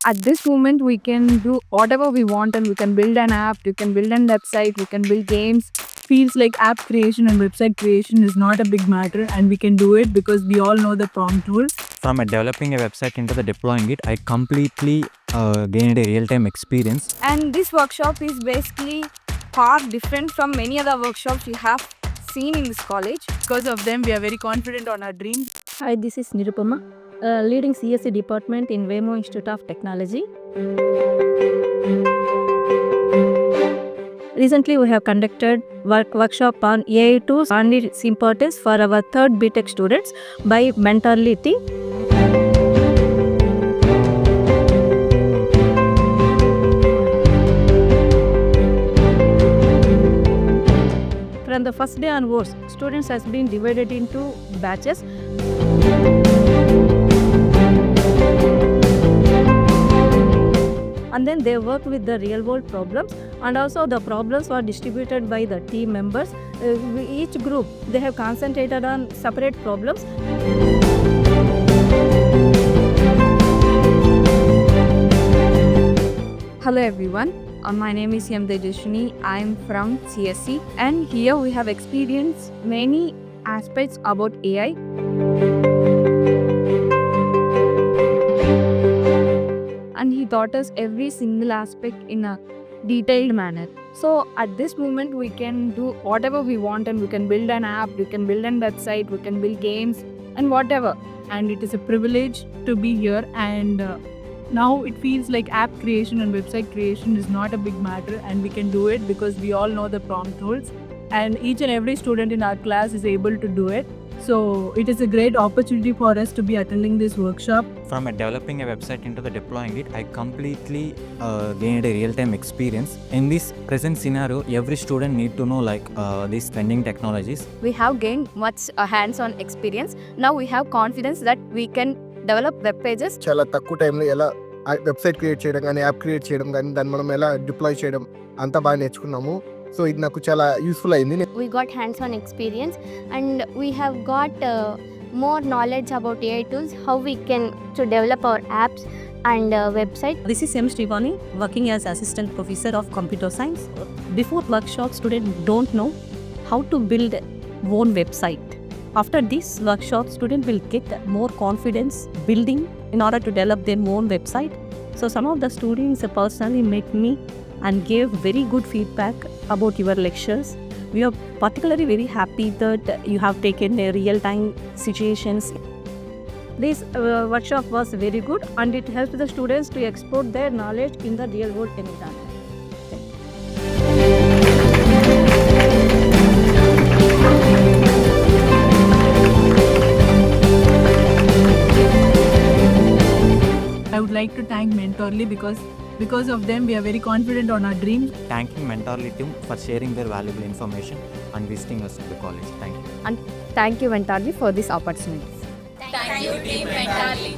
At this moment, we can do whatever we want and we can build an app, we can build a website, we can build games. Feels like app creation and website creation is not a big matter and we can do it because we all know the prompt tools. From developing a website into the deploying it, I completely gained a real-time experience. And this workshop is basically far different from many other workshops we have seen in this college. Because of them, we are very confident on our dreams. Hi, this is Nirupama, leading CSE department in Vemu Institute of Technology. Recently, we have conducted workshop on AI tools and its importance for our third BTech students by Mentality. From the first day onwards, students has been divided into batches. And then they work with the real world problems, and also the problems were distributed by the team members. Each group, they have concentrated on separate problems. Hello everyone, my name is M. Tejashwini. I am from CSE and here we have experienced many aspects about AI. And he taught us every single aspect in a detailed manner. So at this moment we can do whatever we want and we can build an app, we can build a website, we can build games and whatever. And it is a privilege to be here, and now it feels like app creation and website creation is not a big matter and we can do it because we all know the prompt tools and each and every student in our class is able to do it. So it is a great opportunity for us to be attending this workshop. From developing a website into the deploying it, I completely gained a real-time experience. In this present scenario, every student need to know these trending technologies. We have gained much hands-on experience. Now we have confidence that we can develop web pages. చాలా తక్కువ టైంలో ఎలా website create చేయడం కానీ app create చేయడం కానీ దాన్ని మనం ఎలా డిప్లాయ్ చేయడం అంతా బాగా నేర్చుకున్నాము. సో ఇది నాకు చాలా యూస్ఫుల్ అయింది. We got hands-on experience and we have got more knowledge about AI tools, how we can to develop our apps and website. This is M. Srivani, working as assistant professor of computer science. Before workshop, students don't know how to build own website. After this workshop, students will get more confidence building in order to develop their own website. So some of the students personally met me and gave very good feedback about your lectures. We are particularly very happy that you have taken a real-time situations. This workshop was very good and it helped the students to export their knowledge in the real world environment. I would like to thank Mentorly because of them we are very confident on our dreams. Thanking Mentorly team for sharing their valuable information and visiting us at the college. Thank you. And thank you Mentorly for this opportunity. Thank you, Team Mentality.